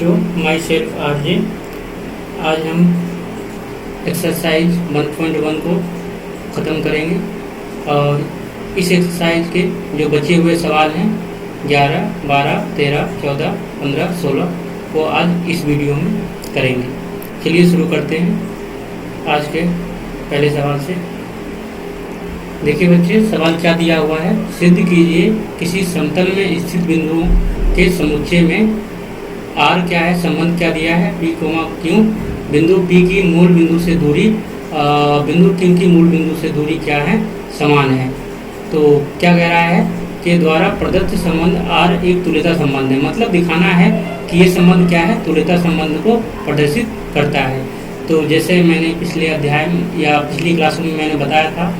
बच्चों, my self RJ. आज हम एक्सरसाइज 1.1 को ख़त्म करेंगे और इस एक्सरसाइज के जो बचे हुए सवाल हैं 11, 12, 13, 14, 15, 16 वो आज इस वीडियो में करेंगे। चलिए शुरू करते हैं आज के पहले सवाल से। देखिए बच्चे, सवाल क्या दिया हुआ है। सिद्ध कीजिए किसी समतल में स्थित बिंदुओं के समुच्चय में आर क्या है, संबंध क्या दिया है, पी कोमा क्यों, बिंदु पी की मूल बिंदु से दूरी बिंदु क्यू की मूल बिंदु से दूरी क्या है, समान है। तो क्या कह रहा है कि द्वारा प्रदत्त संबंध आर एक तुल्यता संबंध है। मतलब दिखाना है कि ये संबंध क्या है, तुल्यता संबंध को प्रदर्शित करता है। तो जैसे मैंने पिछले अध्याय में या पिछली क्लास में मैंने बताया था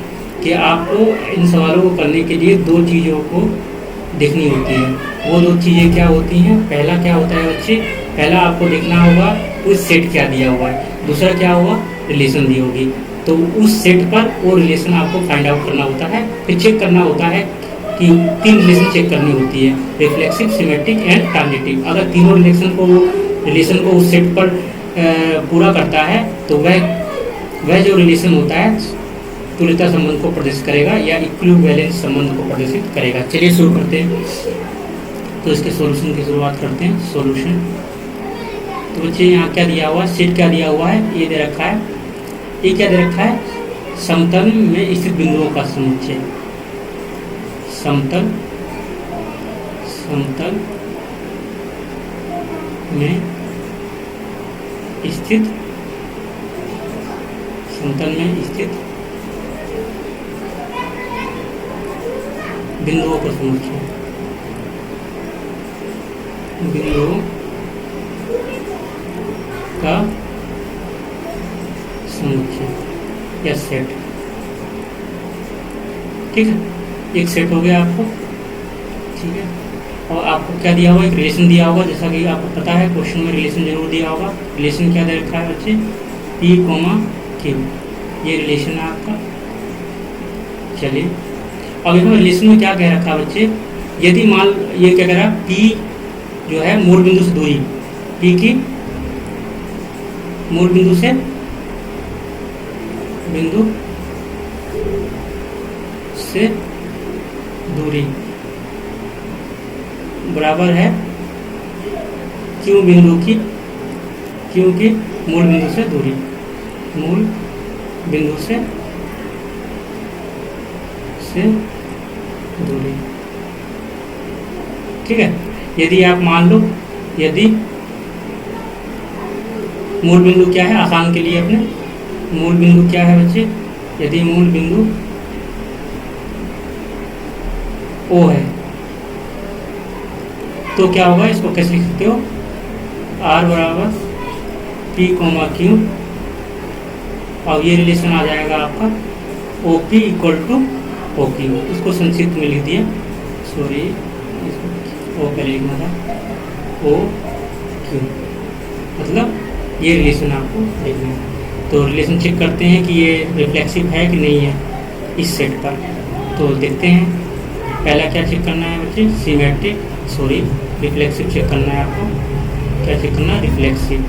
कि आपको इन सवालों को करने के लिए दो चीज़ों को देखनी होती है। वो दो चीज़ें क्या होती हैं? पहला क्या होता है बच्चे, पहला आपको देखना होगा उस सेट क्या दिया हुआ है, दूसरा क्या हुआ, रिलेशन दी होगी। तो उस सेट पर वो रिलेशन आपको फाइंड आउट करना होता है। फिर चेक करना होता है कि 3 रिलेशन चेक करनी होती है, रिफ्लेक्सिव, सिमेट्रिक एंड ट्रांजिटिव। अगर तीनों रिलेशन को उस सेट पर पूरा करता है तो वह जो रिलेशन होता है तुल्यता संबंध को प्रदर्शित करेगा या इक्विवेलेंस संबंध को प्रदर्शित करेगा। चलिए शुरू करते हैं। तो इसके सॉल्यूशन की शुरुआत करते हैं। सॉल्यूशन तो बच्चे यहाँ क्या दिया हुआ है, सेट क्या दिया हुआ है, ये दे रखा है। ये क्या दे रखा है, समतल में स्थित बिंदुओं का समुच्चय। समतल में स्थित बिंदुओं का समुच्चय, बिंदुओं का समुच्चय या सेट। ठीक है, एक सेट हो गया आपको। ठीक है, और आपको क्या दिया हुआ, एक रिलेशन दिया होगा। जैसा कि आपको पता है क्वेश्चन में रिलेशन जरूर दिया होगा। रिलेशन क्या दे रखा है बच्चे, पी कोमा क्यू, ये रिलेशन है आपका। चलिए अब इसमें रिलेशन में क्या कह रखा है बच्चे, यदि मान ये क्या कह रहा है, पी जो है मूल बिंदु से दूरी, पी की मूल बिंदु से दूरी बराबर है क्यू बिंदु की मूल बिंदु से दूरी, मूल बिंदु से दूरी। ठीक है, यदि आप मान लो, यदि मूल बिंदु क्या है, आसान के लिए अपने मूल बिंदु क्या है बच्चे, यदि मूल बिंदु O है तो क्या होगा, इसको कैसे लिख सकते हो, R बराबर P कोमा Q, और ये रिलेशन आ जाएगा आपका OP इक्वल टू OQ। इसको संक्षिप्त में लिख दिया, सॉरी O पहले लिखना था, OQ। मतलब ये रिलेशन आपको देखना है। तो रिलेशन चेक करते हैं कि ये रिफ्लेक्सिव है कि नहीं है इस सेट पर। तो देखते हैं, पहला क्या चेक करना है बच्चे, रिफ्लेक्सिव चेक करना है आपको। क्या चेक करना है, रिफ्लेक्सिव।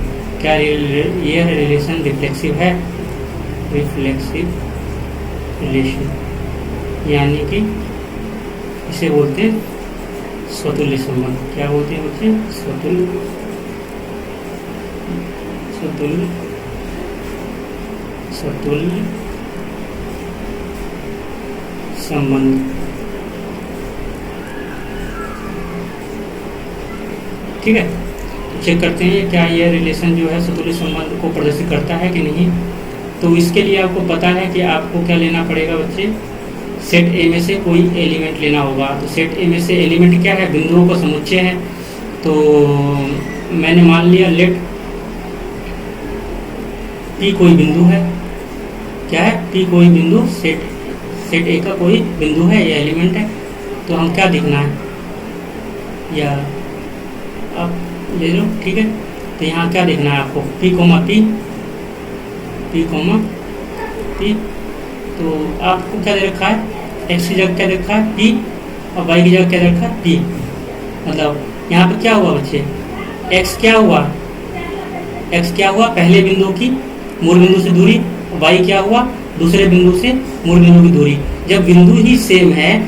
क्या ये रिलेशन रिफ्लेक्सिव है, रिफ्लेक्सिव रिलेशन, यानी कि इसे बोलते हैं स्वतुल्य संबंध। क्या बोलते हैं बच्चे, स्वतुल्य संबंध। ठीक है, तो चेक करते हैं क्या यह रिलेशन जो है स्वतुल्य संबंध को प्रदर्शित करता है कि नहीं। तो इसके लिए आपको पता है कि आपको क्या लेना पड़ेगा बच्चे, सेट ए में से कोई एलिमेंट लेना होगा। तो सेट ए में से एलिमेंट क्या है, बिंदुओं का समुच्चय है। तो मैंने मान लिया लेट पी कोई बिंदु है, क्या है, पी कोई बिंदु, सेट ए का कोई बिंदु है या एलिमेंट है। तो हम क्या देखना है, या आप ले लो। ठीक है, तो यहाँ क्या देखना है आपको, पी कोमा पी, तो आपको क्या दे रखा है, एक्स की जगह क्या दे रखा है पी, और वाई की जगह क्या दे रखा है पी। मतलब यहाँ पे क्या हुआ बच्चे, एक्स क्या हुआ, एक्स क्या हुआ, पहले बिंदु की मूल बिंदु से दूरी, वाई क्या हुआ, दूसरे बिंदु से मूल बिंदु की दूरी। जब बिंदु ही सेम है,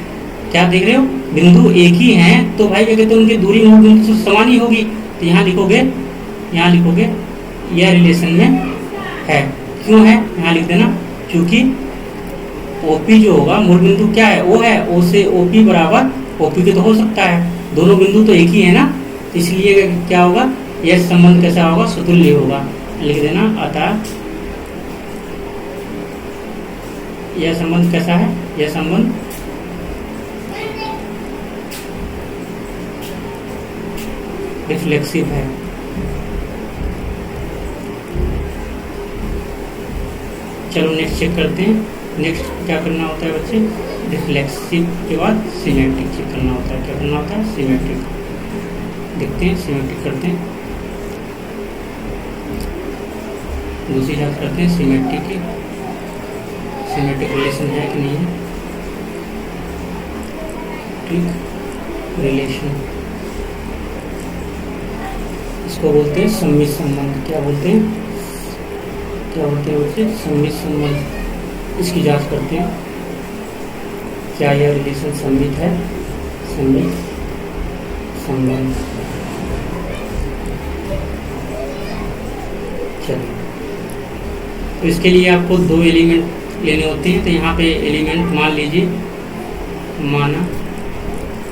क्या देख रहे हो, बिंदु एक ही हैं, तो भाई क्या कहते हैं, उनकी दूरी मूल बिंदु से समान ही होगी। तो यहाँ लिखोगे, यहाँ लिखोगे यह रिलेशन में है। क्यों है, यहाँ लिख देना, क्योंकि ओपी जो होगा, मूल बिंदु क्या है, ओ है, ओ से ओपी बराबर ओपी के तो हो सकता है, दोनों बिंदु तो एक ही है ना, तो इसलिए क्या होगा, यह संबंध कैसा होगा, सुतुल्य होगा। लिख देना, अतः यह संबंध कैसा है, यह संबंध रिफ्लेक्सिव है। चलो नेक्स्ट चेक करते हैं। नेक्स्ट क्या करना होता है बच्चे, रिफ्लेक्सिव के बाद सिमेट्रिक चेक करना होता है। क्या करना होता है, सिमेट्रिक। देखते हैं, सिमेट्रिक करते हैं, दूसरी जांच करते हैं सिमेट्रिक की, सिमेट्रिक रिलेशन है कि नहीं है। ठीक, रिलेशन इसको बोलते हैं सम्मित संबंध। क्या बोलते हैं, क्या बोलते हैं बच्चे, सम्मित संबंध। इसकी जांच करते हैं, क्या यह रिलेशन सम्मित है, सम्मित संबंध। चलिए, तो इसके लिए आपको दो एलिमेंट लेने होते हैं। तो यहाँ पे एलिमेंट मान लीजिए, माना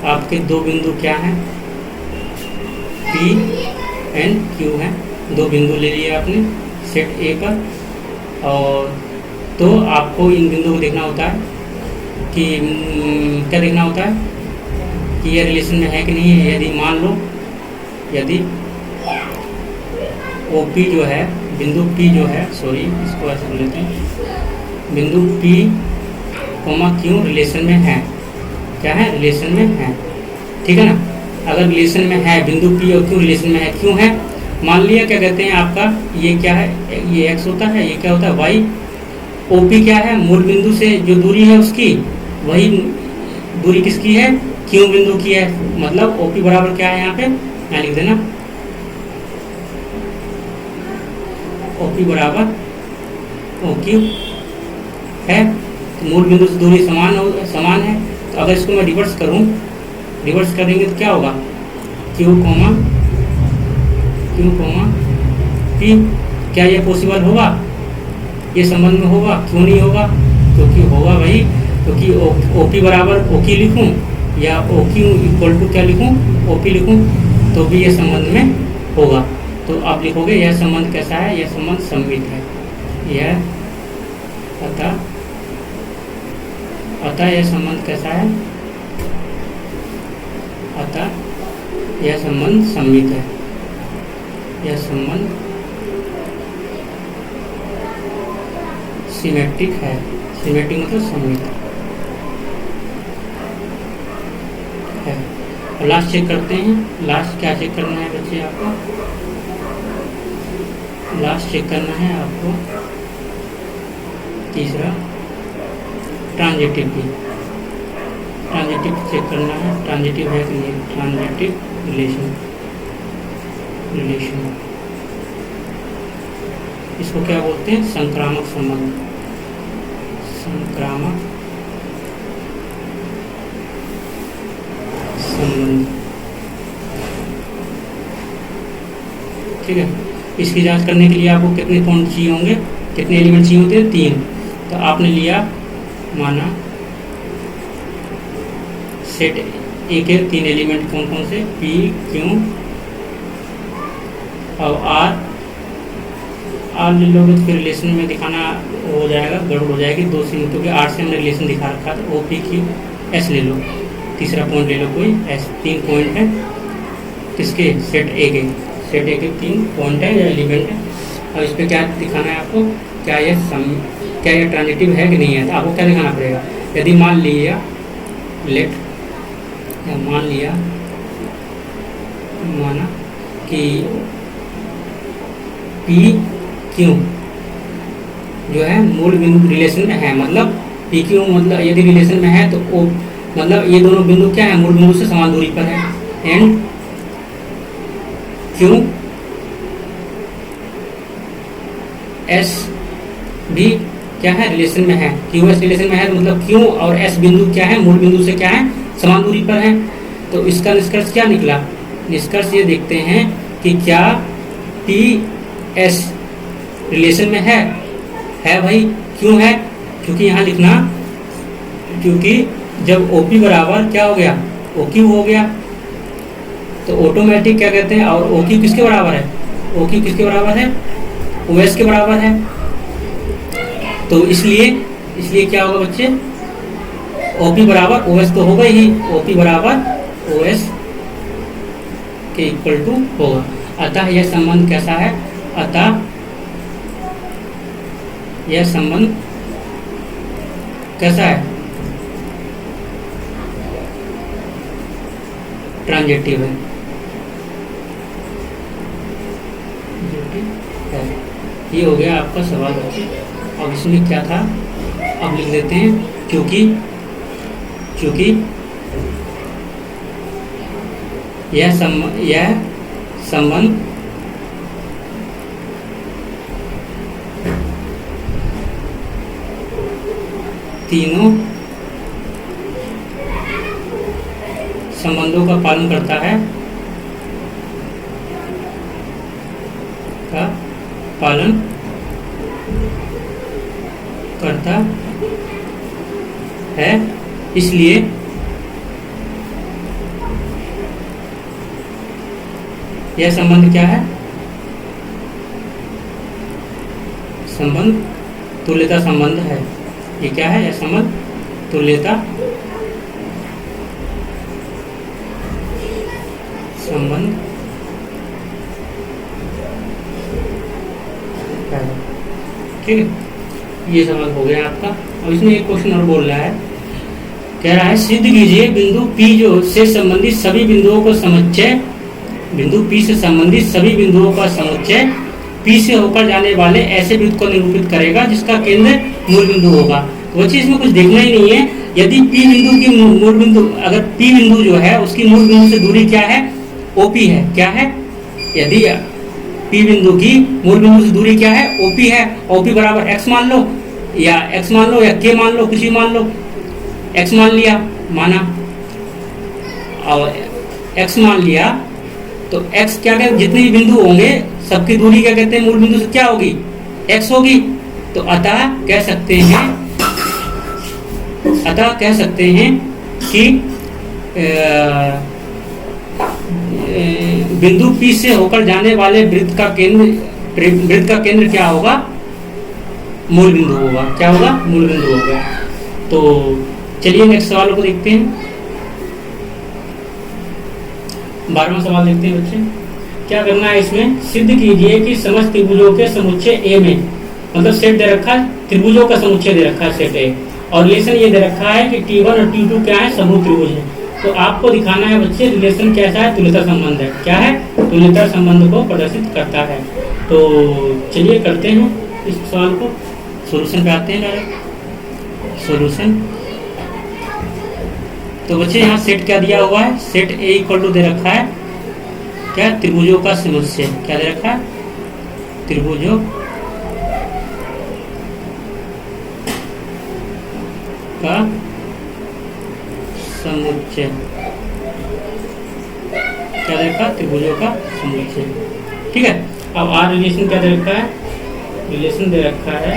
आपके दो बिंदु क्या हैं, P एंड Q हैं, दो बिंदु ले लिए आपने सेट ए पर। और तो आपको इन बिंदुओं को देखना होता है कि क्या देखना होता है कि यह रिलेशन में है कि नहीं है। यदि मान लो, यदि OP जो है, बिंदु P जो है, सॉरी इसको ऐसे बोल लेते हैं, बिंदु P कोमा Q रिलेशन में है, क्या है, रिलेशन में है, ठीक है ना। अगर रिलेशन में है, बिंदु P और Q रिलेशन में है, क्यों है, मान लिया क्या कहते हैं आपका, ये क्या है, ये x होता है, ये क्या होता है, y। OP क्या है, मूल बिंदु से जो दूरी है उसकी, वही दूरी किसकी है, Q बिंदु की है। मतलब OP बराबर क्या है, यहाँ पे यहाँ लिख देना, OP बराबर OQ है। तो मूल बिंदु से दूरी समान है। तो अगर इसको मैं रिवर्स करूँ, रिवर्स करेंगे तो क्या होगा, Q कोमा P। क्या ये पॉसिबल होगा, ये संबंध में होगा, क्यों नहीं होगा, क्योंकि होगा भाई, क्योंकि OP बराबर OQ लिखूं या OQ इक्वल टू क्या लिखूं, OP लिखूं, तो भी ये संबंध में होगा। तो आप लिखोगे यह संबंध कैसा है, यह संबंध सम्मित है। यह अतः यह संबंध कैसा है, अतः यह संबंध सम्मित है। यह संबंध सिमेट्रिक है। सिमेट्रिक मतलब सम्मित है। और लास्ट चेक करते हैं। लास्ट क्या चेक करना है बच्चे आपको, लास्ट चेक करना है आपको तीसरा, ट्रांजिटिव की। ट्रांजिटिव चेक करना है, ट्रांजिटिव है कि नहीं, ट्रांजिटिव रिलेशन। इसको क्या बोलते हैं, संक्रामक संबंध। संक्रामक संबंध, ठीक है। इसकी जांच करने के लिए आपको कितने पॉइंट चाहिए होंगे, कितने एलिमेंट चाहिए होते हैं, 3। तो आपने लिया, माना सेट ए के 3 एलिमेंट कौन कौन से, P Q और R ले लोगे तो फिर रिलेशन में दिखाना हो जाएगा, गड़बड़ हो जाएगी। 2 से, क्योंकि R से हमने रिलेशन दिखा रखा था। OP Q S ले लो, तीसरा पॉइंट ले लो कोई, S 3 पॉइंट है किसके, सेट ए के। सेट ए के 3 पॉइंट है या एलिमेंट है। अब इस पर क्या दिखाना है आपको, क्या यह ट्रांजिटिव है कि नहीं है। तो आपको क्या दिखाना पड़ेगा, यदि मान लिया, माना कि P Q जो है मूल बिंदु रिलेशन में है, मतलब P Q मतलब यदि रिलेशन में है तो O मतलब ये दोनों बिंदु क्या है, मूल बिंदु से समान दूरी पर है। एंड क्यू एस भी क्या है, रिलेशन में है। क्यू एस रिलेशन में है, मतलब क्यू और एस बिंदु क्या है, मूल बिंदु से क्या है, समान दूरी पर है। तो इसका निष्कर्ष क्या निकला? निष्कर्ष ये देखते हैं कि क्या पी एस रिलेशन में है भाई। क्यों है? क्योंकि यहाँ लिखना, क्योंकि जब OP बराबर क्या हो गया, OQ हो गया, तो ऑटोमेटिक क्या कहते हैं, और OQ किसके बराबर है, OQ किसके बराबर है, OS के बराबर है। तो इसलिए क्या होगा बच्चे, OP बराबर OS तो होगा ही, OP बराबर OS के इक्वल टू होगा। अतः यह संबंध कैसा है, अतः यह संबंध कैसा है, ट्रांजिटिव है। ये हो गया आपका सवाल बच्चे। अब इसमें क्या था, अब लिख देते हैं, क्योंकि यह संबंध तीनों संबंधों का पालन करता है, इसलिए यह संबंध क्या है, संबंध तुल्यता संबंध है। ये क्या है, यह संबंध तुल्यता संबंध है। ठीक है, ये सवाल हो गया आपका। अब इसमें एक क्वेश्चन और बोल रहा है, कह रहा है सिद्ध कीजिए बिंदु P से संबंधित सभी बिंदुओं का समुच्चय, बिंदु P से संबंधित सभी बिंदुओं का समुच्चय P से होकर जाने वाले ऐसे वृत्त को निरूपित करेगा जिसका केंद्र मूल बिंदु होगा। तो बच्चे इसमें कुछ देखना ही नहीं है। यदि P बिंदु की मूल बिंदु, अगर P बिंदु जो है उसकी मूल बिंदु से दूरी क्या है, OP है। क्या है? यदि P बिंदु की मूल बिंदु से दूरी क्या है, OP है। OP बराबर x मान लो, या x मान लो, या k मान लो, कुछ भी मान लो। x मान लिया, माना, और x मान लिया, तो x क्या कहते हैं, जितने भी बिंदु होंगे सबकी दूरी क्या कहते हैं, मूल बिंदु से क्या होगी, x होगी। तो अतः कह सकते हैं कि बिंदु P से होकर जाने वाले वृत्त का केंद्र क्या होगा, मूल बिंदु होगा। क्या होगा, मूल बिंदु होगा। तो चलिए नेक्स्ट सवाल को देखते हैं। 12वां सवाल देखते हैं बच्चे। क्या करना है इसमें, सिद्ध कीजिए कि समस्त त्रिभुजों के समुच्चय A में, मतलब सेट दे रखा है, त्रिभुजों का समुच्चय दे रखा है सेट A, और रिलेशन ये दे रखा है कि T1 और T2 क्या है, समरूप त्रिभुज है। तो आपको दिखाना है बच्चे रिलेशन कैसा है, तुल्यता संबंध है। क्या है, तुल्यता संबंध को प्रदर्शित करता है। तो चलिए करते हैं इस सवाल को, सॉल्यूशन पे आते हैं डायरेक्ट सॉल्यूशन। तो बच्चे यहाँ सेट क्या दिया हुआ है, सेट A इक्वल टू दे रखा है क्या, त्रिभुजों का समुच्चय। क्या दे रखा है, त्रिभुजों का समुच्चय। क्या दे रखा है, त्रिभुजों का समुच्चय। ठीक है, अब R रिलेशन क्या दे रखा है, रिलेशन दे रखा है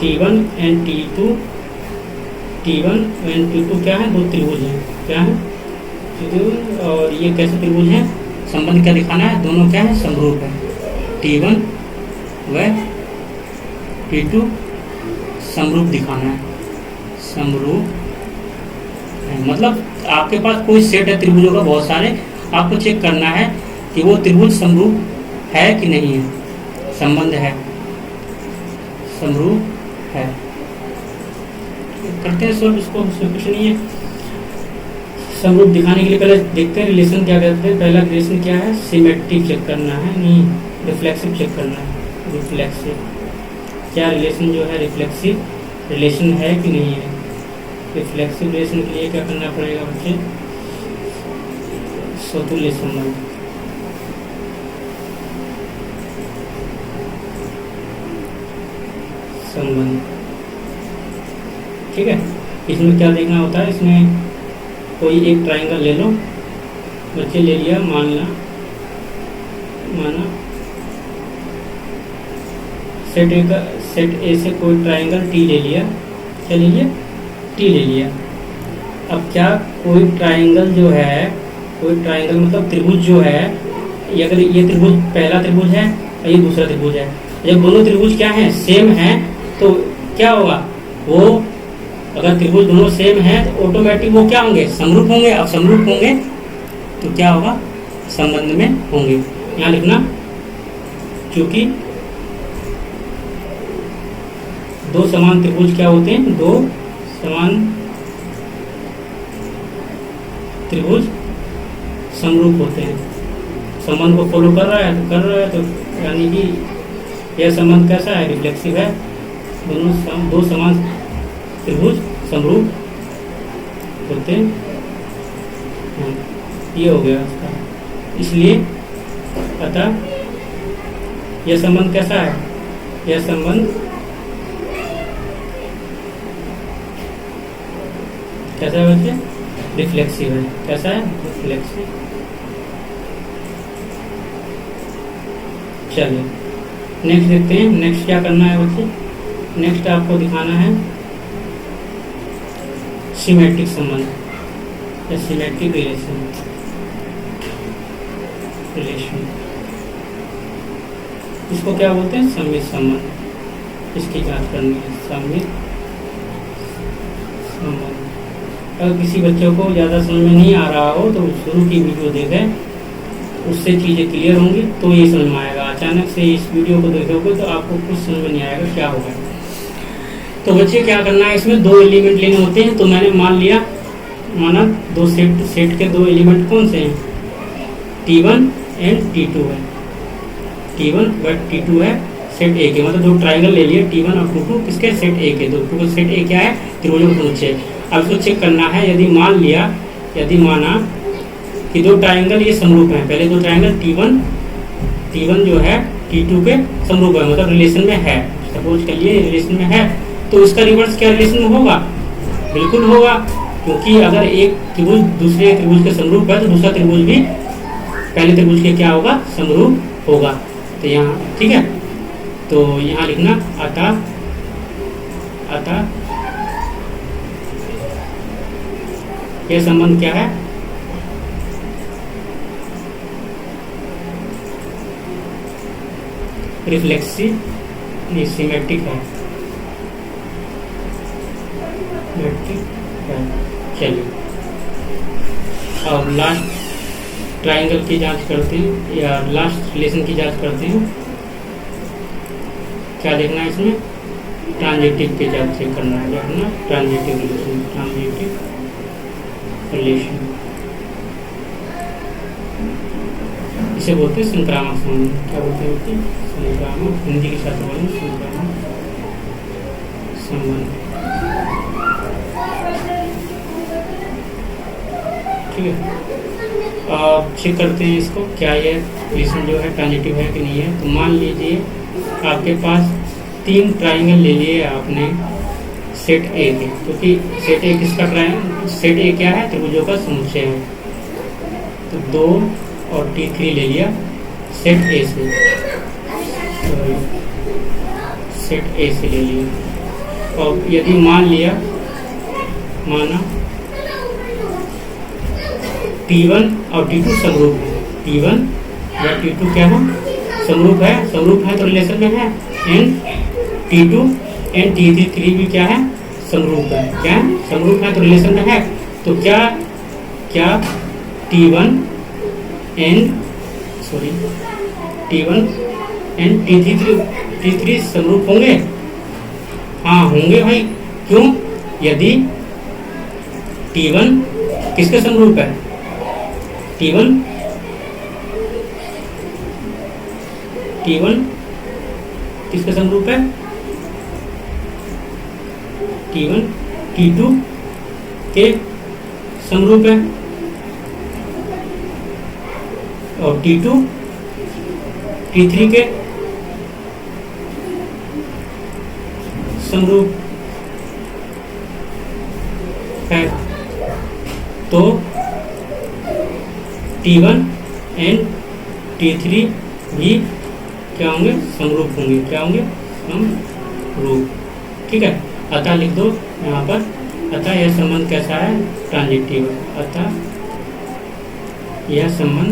T1 and T2। T1 and T2 क्या है, दो त्रिभुज हैं। क्या है, और ये कैसे त्रिभुज हैं, संबंध क्या दिखाना है, दोनों क्या है, समरूप है। T1 व T2 समरूप दिखाना है, समरूप है। मतलब आपके पास कोई सेट है त्रिभुजों का बहुत सारे, आपको चेक करना है कि वो त्रिभुज समरूप है कि नहीं है, संबंध है, समरूप है। करते हैं सॉल्व इसको, उसमें कुछ नहीं है। समरूप दिखाने के लिए पहले देखते हैं रिलेशन क्या करते हैं। पहला रिलेशन क्या है, सिमेट्रिक चेक करना है, नहीं रिफ्लेक्सिव चेक करना है। रिफ्लेक्सिव, क्या रिलेशन जो है रिफ्लेक्सिव रिलेशन है कि नहीं है। रिफ्लेक्सिव रिलेशन के लिए क्या करना पड़ेगा बच्चे, समतुल्य संबंध। संबंध। ठीक है, इसमें क्या देखना होता है, इसमें कोई एक ट्राइंगल ले लो, बच्चे ले लिया, माना सेट ए से कोई ट्राइंगल टी ले लिया, क्या ले लिया, टी ले लिया। अब क्या कोई ट्राइंगल जो है, कोई ट्राइंगल मतलब त्रिभुज जो है, ये अगर ये त्रिभुज पहला त्रिभुज है और ये दूसरा त्रिभुज है, जब दोनों त्रिभुज क्या हैं, सेम हैं, तो क्या होगा, वो अगर त्रिभुज दोनों सेम हैं तो ऑटोमेटिक वो क्या होंगे, समरूप होंगे। अब समरूप होंगे तो क्या होगा, संबंध में होंगे। यहाँ लिखना, क्योंकि दो समान त्रिभुज क्या होते हैं, दो समान त्रिभुज समरूप होते हैं। संबंध को फॉलो कर रहा है तो यानी कि यह संबंध कैसा है, रिफ्लेक्सिव है। दो समान त्रिभुज समरूप होते हैं, ये हो गया उसका। इसलिए अतः यह संबंध कैसा है, यह संबंध कैसा है बच्चे, रिफ्लेक्सिव है। कैसा है, रिफ्लेक्सिव। चलिए नेक्स्ट देखते हैं। नेक्स्ट क्या करना है बच्चे, नेक्स्ट आपको दिखाना है सिमेट्रिक संबंध या सिमेट्रिक रिलेशन। इसको क्या बोलते हैं, सममित संबंध। इसकी जांच करनी है, सममित संबंध। अगर किसी बच्चों को ज़्यादा समझ में नहीं आ रहा हो तो शुरू की वीडियो देखें, उससे चीज़ें क्लियर होंगी तो ये समझ में आएगा। अचानक से इस वीडियो को देखोगे तो आपको कुछ समझ में नहीं आएगा क्या होगा। तो बच्चे क्या करना है, इसमें दो एलिमेंट लेने होते हैं। तो मैंने माना दो सेट के दो एलिमेंट कौन से हैं, T1 एंड T2 है। T1 व T2 है सेट ए के, मतलब दो ट्राइंगल ले लिए T1 और T2 किसके, सेट ए के। दो सेट ए क्या है, त्रिभुजों का समुच्चय। अब इसको चेक करना है, यदि माना कि दो ट्राइंगल ये समरूप हैं। पहले दो ट्राइंगल T1 जो है T2 के समरूप है, मतलब रिलेशन में है। सपोज कर लिए रिलेशन में है, तो उसका रिवर्स क्या रिलेशन में होगा, बिल्कुल होगा। क्योंकि अगर एक त्रिभुज दूसरे त्रिभुज के समरूप है तो दूसरा त्रिभुज भी पहले त्रिभुज के क्या होगा, समरूप होगा। तो यहाँ ठीक है, तो यहाँ लिखना अतः यह संबंध क्या है, रिफ्लेक्सिव नहीं सिमेट्रिक है, चलिए अब लास्ट ट्राइंगल की जांच करते हैं या लास्ट रिलेशन की जांच करते हैं। क्या देखना है इसमें, ट्रांजिटिव की जांच चेक करना है, देखना ट्रांजिटिव रिलेशन, इसे बोलते हैं संक्रामक संबंध। क्या बोलते हैं, संक्रामक, हिंदी के साथ बोलें संक्रामक संबंध। ठीक है, अब चेक करते हैं इसको, क्या ये रिलेशन जो है ट्रांजिटिव है कि नहीं है। तो मान लीजिए आपके पास तीन ट्राइंगल ले लिए आपने सेट ए के, क्योंकि सेट ए किसका ट्राइंगल, सेट ए क्या है, त्रिभुजों का समुच्चय है। तो 2 और T3 ले लिया सेट ए से, सेट ए से ले लिया। और यदि माना T1 और T2 समरूप है, T1 या T2 क्या है, समरूप है तो रिलेशन में है। एंड T2 एंड T3 भी क्या है, समरूप है। क्या है, समरूप है तो रिलेशन में है। तो क्या T1 एंड T3 समरूप होंगे? हाँ होंगे भाई। क्यों? यदि T1 किसके समरूप है, T1 किसके समरूप है, T1 T2 के समरूप है और T2 T3 के समरूप है तो T1 एंड T3 भी क्या होंगे, समरूप होंगे। क्या होंगे, समरूप। ठीक है, अतः लिख दो यहाँ पर, अतः यह संबंध कैसा है, ट्रांजिटिव है। अतः यह संबंध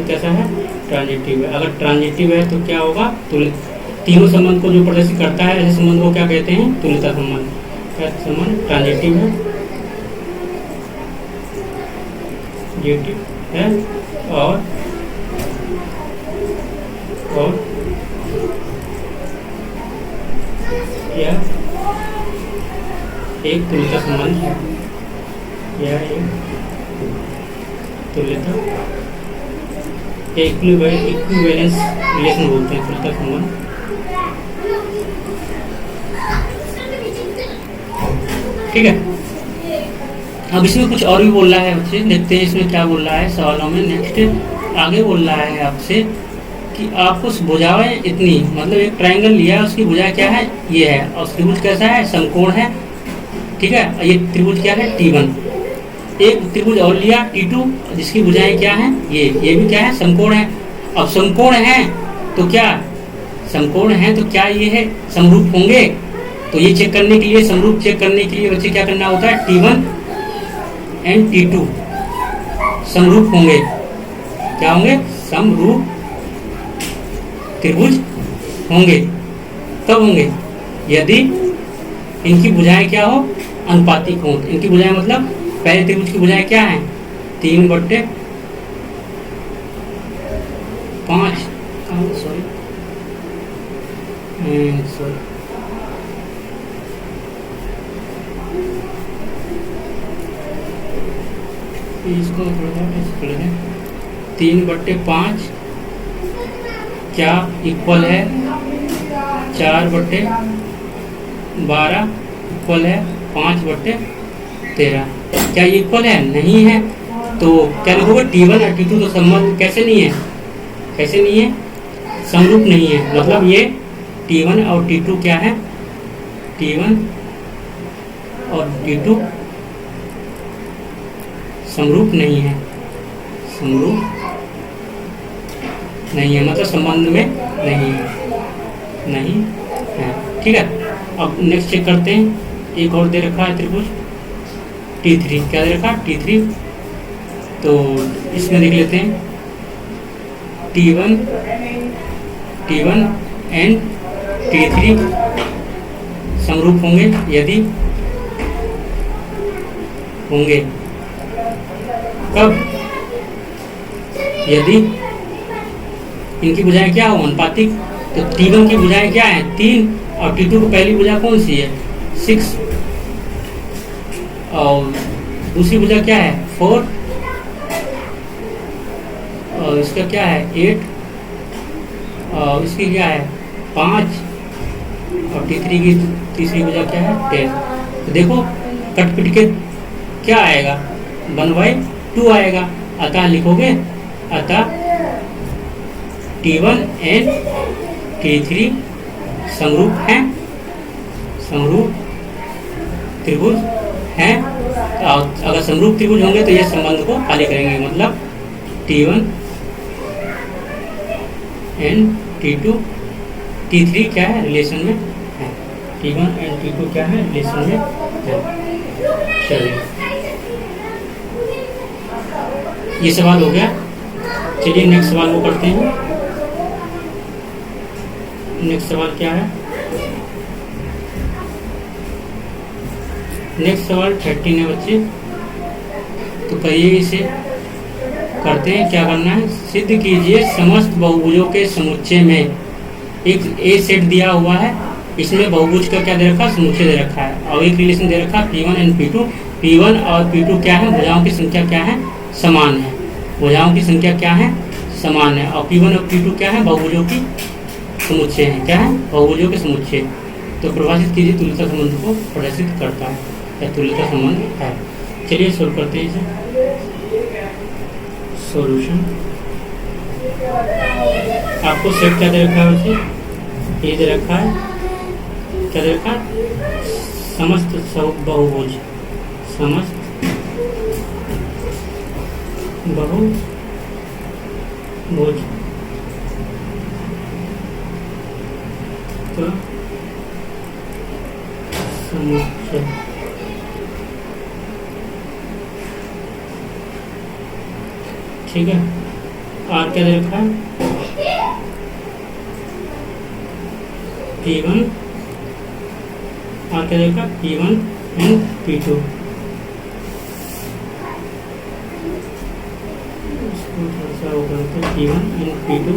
कैसा है, ट्रांजिटिव है। अगर ट्रांजिटिव है तो क्या होगा, तीनों संबंध को जो प्रदर्शित करता है ऐसे संबंध को क्या कहते हैं, तुल्यता संबंध। क्या संबंध ट्रांजिटिव है और यह एक तुल्यता संबंध है। यह एक तुल्यता इक्विवेलेंस रिलेशन बोलते हैं, तुल्यता संबंध। ठीक है, अब इसमें कुछ और भी बोल रहा है बच्चे, देखते हैं इसमें क्या बोल रहा है सवालों में। नेक्स्ट आगे बोल रहा है आपसे कि आपको भुजाएं इतनी, मतलब एक ट्रायंगल लिया है, उसकी भुजा क्या है, ये है, और त्रिभुज कैसा है, समकोण है। ठीक है, ये त्रिभुज क्या है, T1। एक त्रिभुज और लिया T2, जिसकी भुजाएं क्या है, ये भी क्या है, समकोण है। अब समकोण है तो क्या, समकोण है तो क्या ये है, समरूप होंगे। तो ये चेक करने के लिए, समरूप चेक करने के लिए बच्चे क्या करना होता है, T1 एंड T2 समरूप होंगे। क्या होंगे, समरूप त्रिभुज होंगे। कब होंगे, यदि इनकी भुजाएं क्या हो, अनुपातिक हो। इनकी भुजाएं मतलब पहले त्रिभुज की भुजाएं क्या है, 3/5, सॉरी इसको थोड़ा 3/5 क्या इक्वल है 4/12 इक्वल है 5/13। क्या ये इक्वल है, नहीं है। तो क्या लिखोगे, T1 और T2 का संबंध कैसे नहीं है, कैसे नहीं है, समरूप नहीं है। मतलब ये T1 और T2 क्या है, T1 और T2 समरूप नहीं है, समरूप नहीं है, मतलब संबंध में नहीं है। ठीक है, अब नेक्स्ट चेक करते हैं। एक और दे रखा है त्रिभुज T3, क्या दे रखा है, T3। तो इसमें देख लेते हैं, T1 एंड T3 समरूप होंगे, यदि होंगे। कब, यदि इनकी भुजाएं क्या हो, अनुपातिक। तो T1 की भुजाएं क्या है, 3, और T2 की पहली भुजा कौन सी है, 6, और दूसरी भुजा क्या है, 4, और इसका क्या है, 8, और इसकी क्या है, 5, और T3 की तीसरी भुजा क्या है, 10। तो देखो कट पिट के क्या आएगा, 1/2 आएगा। अतः लिखोगे, अतः T1 एंड T3 समरूप हैं, समरूप त्रिभुज हैं। अगर समरूप त्रिभुज होंगे तो ये संबंध को खाली करेंगे, मतलब T1 एंड T2 T3 क्या है, रिलेशन में है। T1 एंड T2 क्या है, रिलेशन में है। चलिए, ये सवाल हो गया। चलिए नेक्स्ट सवाल को करते हैं। नेक्स्ट सवाल क्या है, नेक्स्ट सवाल 13 है बच्चे। तो कहिए इसे, करते हैं। क्या करना है, सिद्ध कीजिए समस्त बहुभुजों के समुच्चय में एक ए सेट दिया हुआ है, इसमें बहुभुज का क्या दे रखा है, समुच्चय दे रखा है, और एक रिलेशन दे रखा है P1 एंड P2। P1 और P2 क्या है, भुजाओं की संख्या क्या है, समान है। भुजाओं की संख्या क्या है, समान है। और P1 और P2 क्या है, बहुभुजों की समुच्चय है। क्या है, बहुभुजों के समुच्चय। तो परिभाषित कीजिए, तुल्यता संबंध को प्रदर्शित करता है, या तुल्यता संबंध है। चलिए सोल्व करते हैं इसे। सॉल्यूशन, आपको सेट क्या दे रखा है बच्चे, ये दे रखा है, क्या दे रखा है, समस्त बहुभुज, समस्त बहुभुज का समुच्चय। ठीक है, और क्या दे रखा है, P1, और क्या दे रखा है, P1 एंड P2। इसको थोड़ा सा वो करते हैं, P1 एंड P2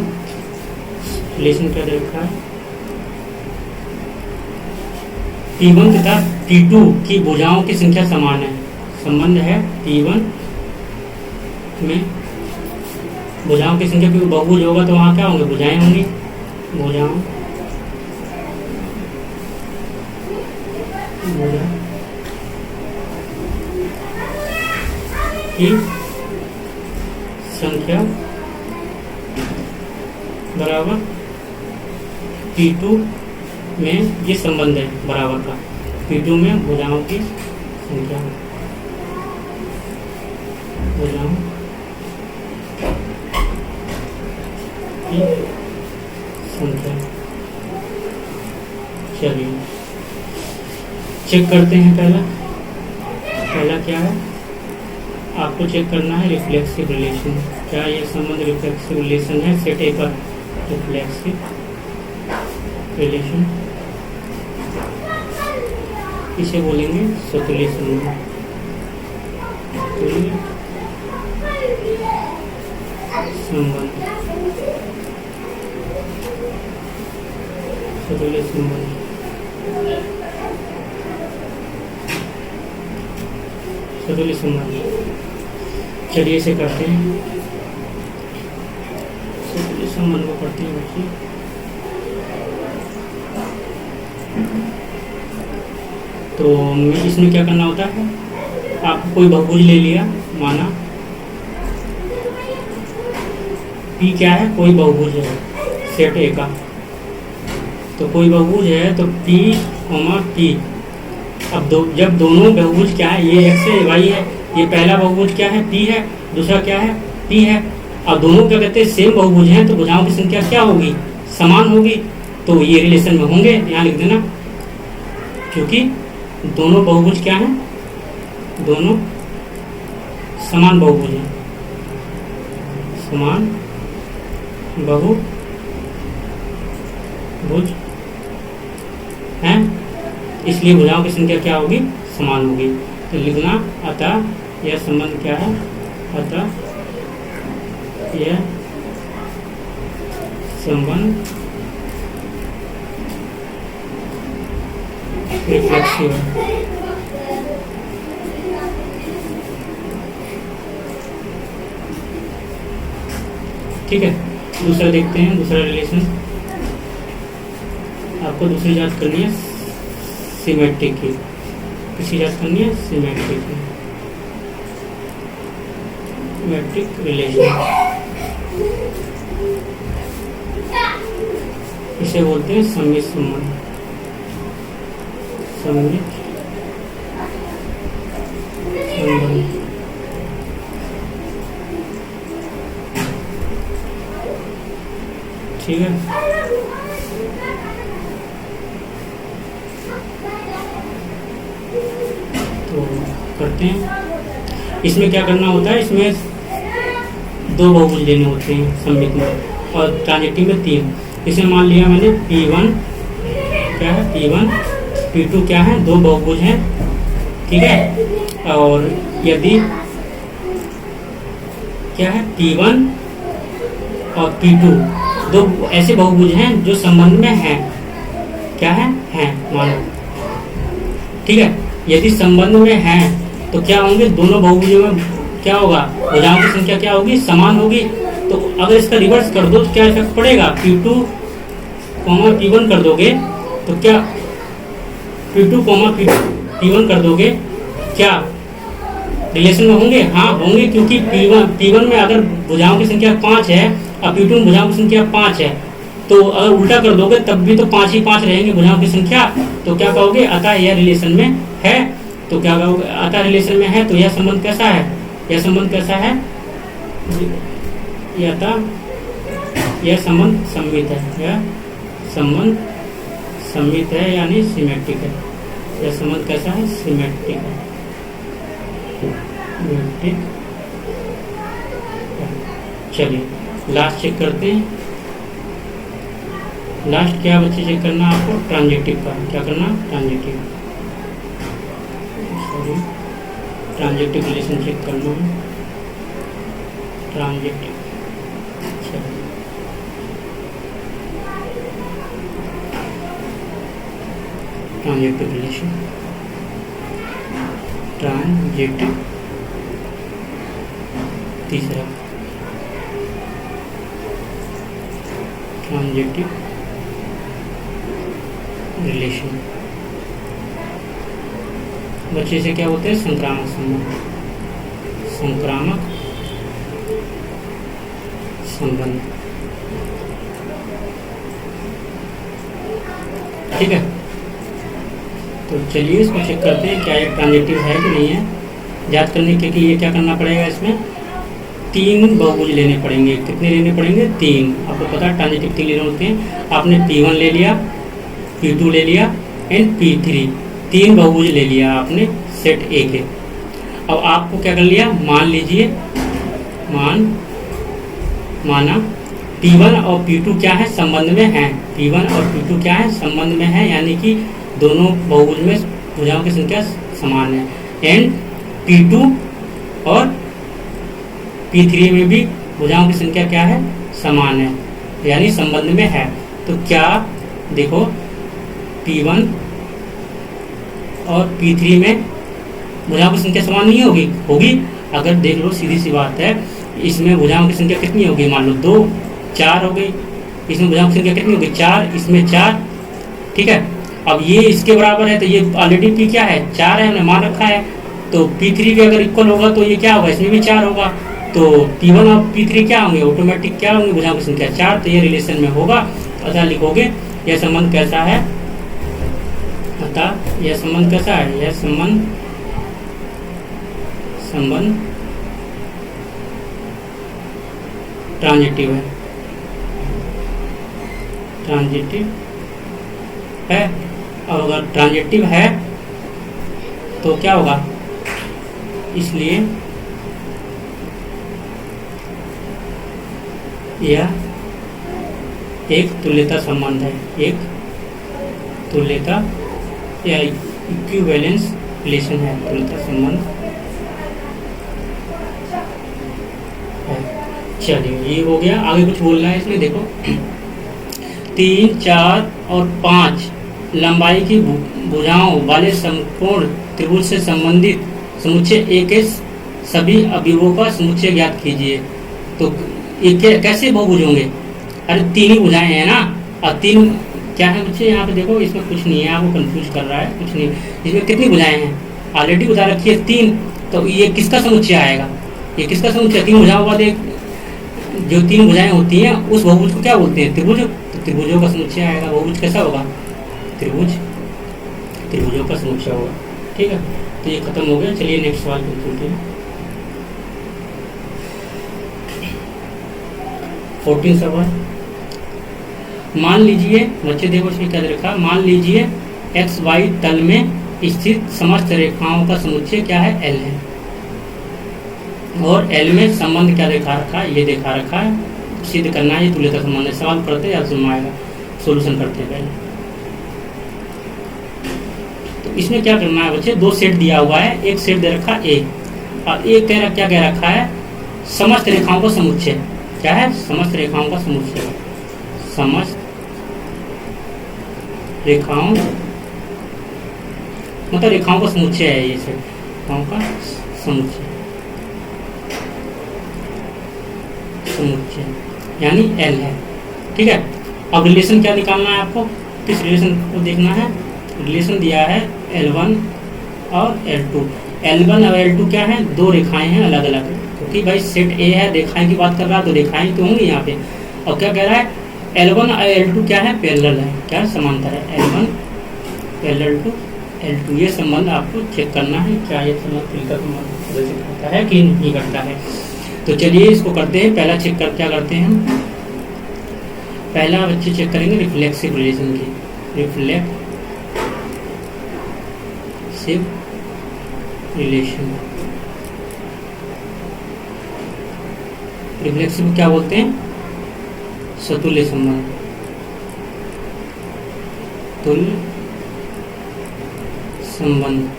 रिलेशन क्या दे रखा है, P1 तथा P2 की भुजाओं की संख्या समान है। संबंध है P1 में भुजाओं की संख्या, क्योंकि बहुभुज होगा तो वहाँ क्या होंगे, भुजाएं होंगी, भुजाओं की संख्या बराबर P2 में, ये संबंध है बराबर का, P2 में भुजाओं की संख्या, भुजाओं की संख्या। चलिए चेक करते हैं। पहला क्या है, आपको चेक करना है रिफ्लेक्सिव रिलेशन। क्या ये संबंध रिफ्लेक्सिव रिलेशन है, सेट ए पर रिफ्लेक्सिव रिलेशन, इसे बोलेंगे सतुल्य संबंध। सतुल्य संबंध, सतुल्य संबंध। चलिए इसे करते हैं, सतुल्य संबंध को करते हैं बच्चे। तो इसमें क्या करना होता है, आपको कोई बहुभुज ले लिया, माना P क्या है, कोई बहुभुज है सेट ए का, तो कोई बहुभुज है तो P, P। अब जब दोनों बहुभुज क्या है, ये x है, y है, ये पहला बहुभुज क्या है, P है, दूसरा क्या है, P है। अब दोनों क्या कहते हैं, सेम बहुभुज हैं, तो भुजाओं की संख्या क्या होगी, समान होगी, तो ये रिलेशन में होंगे, यहाँ लिख देना, क्योंकि दोनों बहुभुज क्या हैं, दोनों समान बहुभुज हैं, समान बहुभुज हैं, इसलिए भुजाओं की संख्या क्या होगी, समान होगी। तो लिखना, अतः यह संबंध क्या है, अतः यह संबंध रिफ्लेक्सिव है। ठीक है, दूसरा देखते हैं, दूसरा रिलेशन। आपको दूसरी जांच करनी है सिमेट्रिक की, किसकी जांच करनी है, सिमेट्रिक की, सिमेट्रिक रिलेशन, इसे बोलते हैं सममित संबंध, सममित संबंध। ठीक है, तो करते हैं। इसमें क्या करना होता है, इसमें दो बहुभुज लेने होते हैं सममित में, और ट्रांजेक्टिव में 3। इसमें मान लिया मैंने P1 क्या है, P1 P2 क्या है, दो बहुभुज हैं, ठीक है। और यदि क्या है, P1 और P2 दो ऐसे बहुभुज हैं जो संबंध में हैं, क्या है, हैं, मानो, ठीक है। यदि संबंध में हैं तो क्या होंगे, दोनों बहुभुजों में क्या होगा, भुजाओं की संख्या क्या होगी, समान होगी। तो अगर इसका रिवर्स कर दो तो क्या इफेक्ट पड़ेगा, P2, P1 कर दोगे तो क्या, P2, P1 कर दोगे, क्या रिलेशन में होंगे, हाँ होंगे, क्योंकि P1 में अगर भुजाओं की संख्या 5 है और P2 में भुजाओं की संख्या 5 है, तो अगर उल्टा कर दोगे तब भी तो 5 ही 5 रहेंगे भुजाओं की संख्या। तो क्या कहोगे, अतः यह रिलेशन में है। तो क्या कहोगे, अतः रिलेशन में है, तो यह संबंध कैसा है, यह संबंध कैसा है, यह संबंध सममित है, यह संबंध सममित है यानी सिमेट्रिक है। यह संबंध कैसा है, सिमेट्रिक है, सिमेट्रिक। चलिए लास्ट चेक करते हैं। लास्ट क्या बच्चे चेक करना आपको, ट्रांजिटिव का। क्या करना, transitive, sorry transitive relation check करना है, ट्रांजिटिव। Transitive relation, transitive. तीसरा ट्रांजिटिव रिलेशन बच्चे से क्या होते हैं, संक्रामक संबंध, संक्रामक संबंध। ठीक है, तो चलिए इसको चेक करते हैं क्या ये ट्रांजिटिव है कि नहीं है। याद करने के लिए क्या करना पड़ेगा, इसमें 3 बहुभुज लेने पड़ेंगे। कितने लेने पड़ेंगे, 3। आपको पता है ट्रांजिटिव 3 लेने होते हैं। आपने P1 ले लिया, P2 ले लिया एंड P3, 3 बहुभुज ले लिया आपने सेट ए के। अब आपको क्या कर लिया, मान लीजिए, माना P1 और P2 क्या है, संबंध में हैं। P1 और P2 क्या है, संबंध में है, यानी कि दोनों बहुभुज में भुजाओं की संख्या समान है। एंड P2 और P3 में भी भुजाओं की संख्या क्या है, समान है, यानी संबंध में है। तो क्या देखो, P1 और P3 में भुजाओं की संख्या समान नहीं होगी, होगी। अगर देख लो, सीधी सी बात है, इसमें भुजाओं की संख्या कितनी होगी, मान लो 2, 4 हो गई। इसमें भुजाओं की संख्या कितनी होगी, 4, इसमें 4। ठीक है, अब ये इसके बराबर है, तो ये ऑलरेडी P क्या है, 4 है, हमने मान रखा है। तो P3 भी अगर इक्वल होगा तो ये क्या होगा, इसमें भी 4 होगा। तो P1 और P3 क्या होंगे, ऑटोमेटिक क्या होंगे, भुजाओं की संख्या 4। तो ये रिलेशन में होगा। अतः लिखोगे यह संबंध कैसा है, अतः यह संबंध कैसा है, यह संबंध ट्रांजिटिव है, ट्रांजिटिव है। और अगर ट्रांजिटिव है तो क्या होगा, इसलिए यह एक तुल्यता संबंध है, एक तुल्यता या इक्विवेलेंस रिलेशन है, तुल्यता संबंध है। चलिए ये हो गया। आगे कुछ बोलना है इसमें, देखो 3, 4 और 5 लंबाई की भुजाओं वाले संपूर्ण त्रिभुज से संबंधित समुच्चय ए के सभी अवयवों का समुच्चय ज्ञात कीजिए। तो ये कैसे बहुभुज होंगे, अरे 3 ही भुजाएं हैं ना। और 3 क्या है बच्चे, यहाँ पे देखो, इसमें कुछ नहीं है, आपको कंफ्यूज कर रहा है, कुछ नहीं। इसमें कितनी भुजाएं हैं, ऑलरेडी बता रखी है 3। तो ये किसका समुच्चय आएगा, ये किसका समुच्चय, 3 भुजाओं वाले जो 3 भुजाएं होती हैं उस बहुभुज को क्या बोलते हैं, त्रिभुज। तो त्रिभुजों का समुच्चय आएगा। बहुभुज कैसा होगा, त्रिभुजों का समुच्चय होगा। ठीक है, तो ये खत्म हो गया। चलिए नेक्स्ट सवाल को चलते हैं। 14 सवाल। मान लीजिए बच्चे, देखो इसमें क्या रखा, मान लीजिए XY तल में स्थित समस्त रेखाओं का समुच्चय क्या है, L है। और L में संबंध क्या देखा रखा है, ये देखा रखा है, सिद्ध करना है, ये तुल्यता संबंध है। सवाल पढ़ते या समझ आएगा, सोल्यूशन करते हैं पहले। तो इसमें क्या करना है बच्चे, 2 सेट दिया हुआ है, एक सेट दे रखा A और एक क्या कह रखा है, समस्त रेखाओं का समुच्चय। क्या है, समस्त रेखाओं का समुच्चय, समस्त रेखाओं मतलब रेखाओं का समुच्चय है, ये सेट रेखाओं का समुच्चय यानी L है। ठीक है, अब रिलेशन क्या निकालना है आपको, किस रिलेशन को देखना है। रिलेशन दिया है L1 और L2। L1 और L2 क्या है, 2 रेखाएं हैं अलग अलग, क्योंकि भाई सेट A है, रेखाएं की बात कर रहा है तो रेखाएं तो होंगी यहाँ पे। और क्या कह रहा है, L1 और L2 क्या है, पैरेलल है, क्या समांतर है, L1 पैरेलल टू L2। ये संबंध आपको चेक करना है, क्या ये संबंध फिल्टर प्रदर्शित करता है कि नहीं करता है। तो चलिए इसको करते हैं। पहला चेक कर क्या करते हैं हम, पहला बच्चे चेक करेंगे रिफ्लेक्सिव रिलेशन की, रिफ्लेक्सिव रिलेशन। रिफ्लेक्सिव क्या बोलते हैं, सतुल्य संबंध, तुल्य संबंध,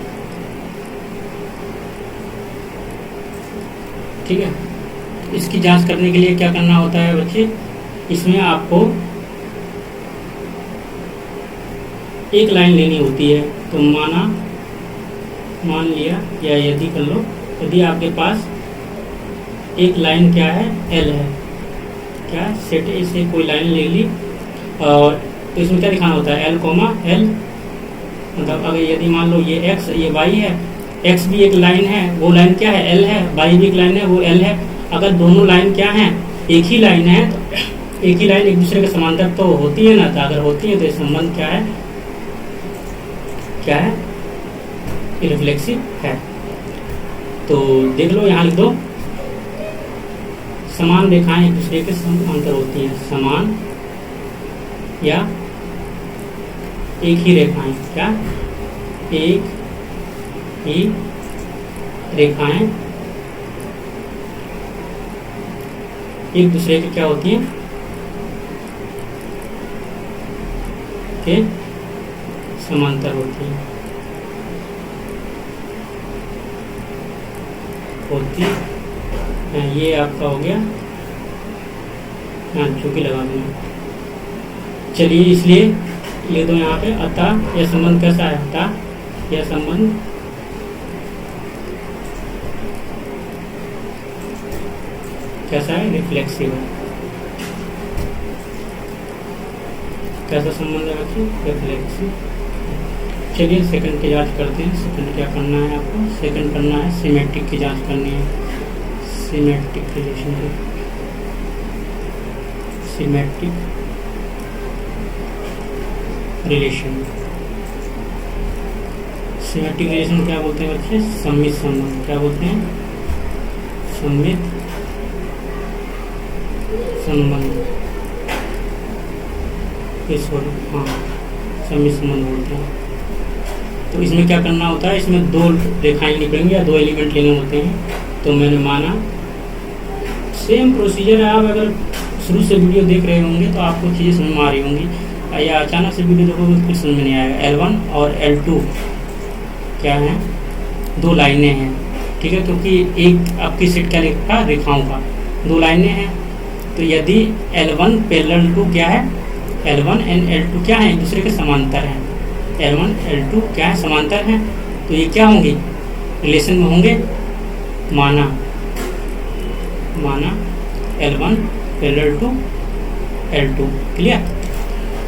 ठीक है। इसकी जांच करने के लिए क्या करना होता है बच्चे, इसमें आपको एक लाइन लेनी होती है। तो मान लिया, या यदि कर लो, यदि आपके पास एक लाइन क्या है, L है, क्या सेट ए से कोई लाइन ले ली, और तो इसमें क्या दिखाना होता है, L, L, मतलब अगर यदि मान लो ये x ये y है, x भी एक लाइन है, वो लाइन क्या है, L है, y भी एक लाइन है, वो L है। अगर दोनों लाइन क्या हैं, एक ही लाइन है, तो एक ही लाइन एक दूसरे के समांतर तो होती है ना, तो अगर होती है तो ये संबंध क्या है, रिफ्लेक्सिव है। तो देख लो, यहाँ लिख दो, समान रेखाएं एक दूसरे के समांतर होती हैं, समान या एक ही रेखाएं, क्या एक ही रेखाएं एक दूसरे के क्या होती हैं, के समांतर होती हैं, ये आपका हो गया, यहाँ चूंकि लगा दूंगा। चलिए इसलिए ये दो यहाँ पे, अतः यह संबंध कैसा है, अतः यह संबंध कैसा है, रिफ्लेक्सिव है। कैसा संबंध है बच्चों, रिफ्लेक्सिव। चलिए सेकंड की जांच करते हैं। सेकंड क्या करना है आपको, सेकंड करना है सिमेट्रिक की जांच करनी है, सिमेट्रिक रिलेशन की, सिमेट्रिक रिलेशन। सिमेट्रिक रिलेशन क्या बोलते हैं बच्चे, सममित संबंध। क्या बोलते हैं, सममित संबंध, हाँ सममित संबंध बोलते हैं। तो इसमें क्या करना होता है, इसमें दो रेखाएं निकलेंगी या दो एलिमेंट लेने होते हैं। तो मैंने माना, सेम प्रोसीजर है। आप अगर शुरू से वीडियो देख रहे होंगे तो आपको चीज़ें समझ में आ रही होंगी, या अचानक से वीडियो देखोगे तो कुछ समझ में नहीं आएगा। L1 और L2 क्या है, दो लाइनें हैं, ठीक है, क्योंकि एक आपकी सेट क्या लिखा, रेखाओं का, दो लाइनें हैं। तो यदि L1 पैरेलल टू क्या है, L1 एंड L2 क्या है, एक दूसरे के समांतर हैं, L1 L2 क्या है, समांतर हैं, तो ये क्या होंगे, रिलेशन में होंगे। माना L1 parallel to L2, clear.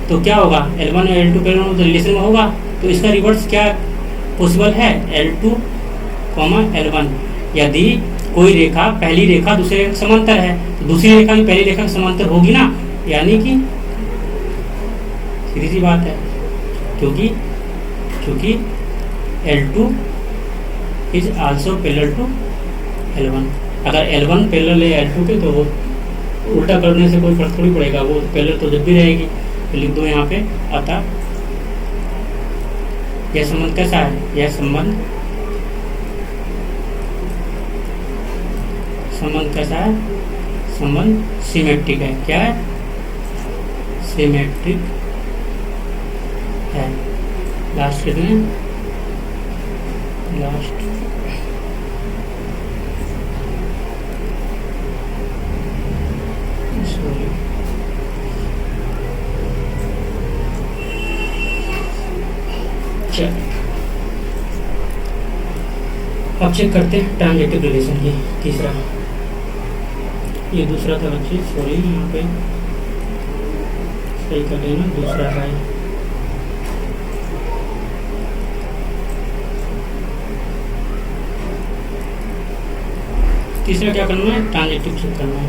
तो क्या होगा, L1 और L2 पैरेलल तो रिलेशन में होगा, तो इसका रिवर्स क्या पॉसिबल है, L2, L1। यदि कोई रेखा, पहली रेखा दूसरी रेखा समांतर है, तो दूसरी रेखा भी पहली रेखा के समांतर होगी ना, यानी कि सीधी सी बात है, क्योंकि L2 is also parallel to L1। अगर L1 पैरेलल है L2 के, तो वो उल्टा करने से कोई फर्क थोड़ी पड़ेगा, वो पैरेलल तो जब भी रहेगी। तो लिख दो यहाँ पे, अतः यह संबंध कैसा है, यह संबंध कैसा है, संबंध सिमेट्रिक है। क्या है, सिमेट्रिक है। लास्ट लिख लें, लास्ट सॉरी, अब चेक करते हैं ट्रांजेक्टिव रिलेशन की, तीसरा। ये दूसरा था बच्चे, सॉरी यहाँ पे सही कर लेना, दूसरा है। तीसरा क्या करना है, ट्रांजेक्टिव चेक करना है।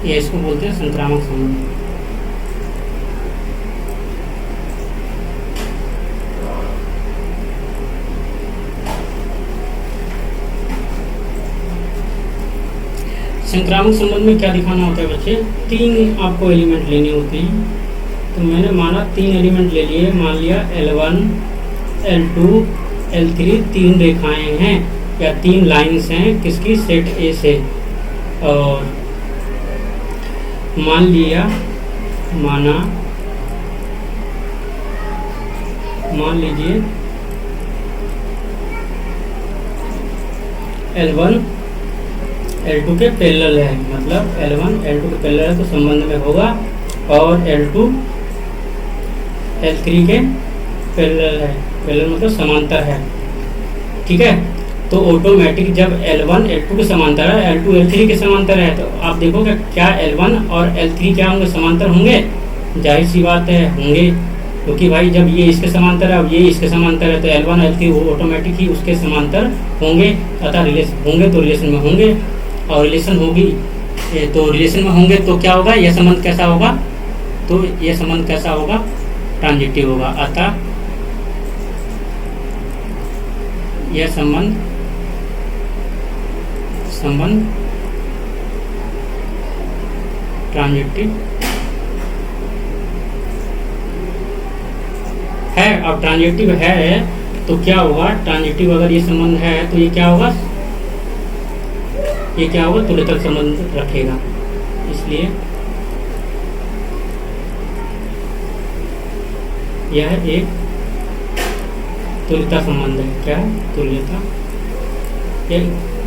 ये इसको बोलते हैं संक्रामक संबंध। संक्रामक संबंध में क्या दिखाना होता है बच्चे, 3 आपको एलिमेंट लेने होते हैं। तो मैंने माना 3 एलिमेंट ले लिए, मान लिया L1 L2 L3 3 रेखाएं हैं या 3 लाइंस हैं किसकी, सेट ए से। और मान लीजिए L1 L2 के पैरेलल है, मतलब L1 L2 के पैरेलल है तो संबंध में होगा, और L2 L3 के पैरेलल है, पैरेलल मतलब समांतर है, ठीक है। तो ऑटोमेटिक जब L1 L2 के समांतर है, L2 L3 के समांतर है, तो आप देखोगे क्या L1 और L3 क्या होंगे, समांतर होंगे, जाहिर सी बात है होंगे, क्योंकि भाई जब ये इसके समांतर है, अब ये इसके समांतर है, तो L1 L3 वो ऑटोमेटिक ही उसके समांतर होंगे, अतः रिलेशन होंगे तो रिलेशन में होंगे, और रिलेशन होगी तो रिलेशन में होंगे तो क्या होगा, यह संबंध कैसा होगा, तो यह संबंध कैसा होगा, ट्रांजिटिव होगा। अतः यह संबंध ट्रांजिटिव है। अब ट्रांजिटिव है तो क्या होगा, ट्रांजिटिव अगर ये संबंध है तो ये क्या होगा, तुल्यता संबंध रखेगा। इसलिए यह एक तुल्यता संबंध है। क्या है, तुल्यता या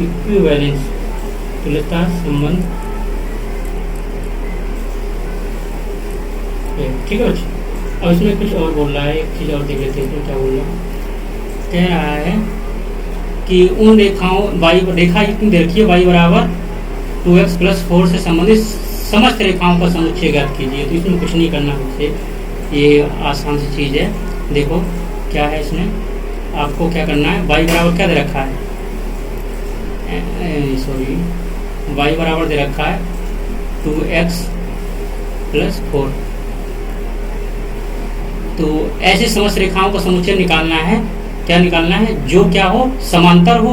इक्विवेलेंस, तुल्यता संबंध, ठीक है बच्चे। अब इसमें कुछ और बोल रहा है, एक चीज़ और देख लेते हैं इसमें क्या बोल रहा है। कह रहा है कि उन रेखाओं रेखा इतनी देखिए y बराबर 2x + 4 से संबंधित समस्त रेखाओं का समुच्चय ज्ञात कीजिए। तो इसमें कुछ नहीं करना मुझसे, ये आसान सी चीज़ है। देखो क्या है इसमें, आपको क्या करना है, y बराबर क्या दे रखा है, y बराबर दे रखा है 2x + 4। तो ऐसे समस्त रेखाओं का समुच्चय निकालना है। क्या निकालना है, जो क्या हो, समांतर हो,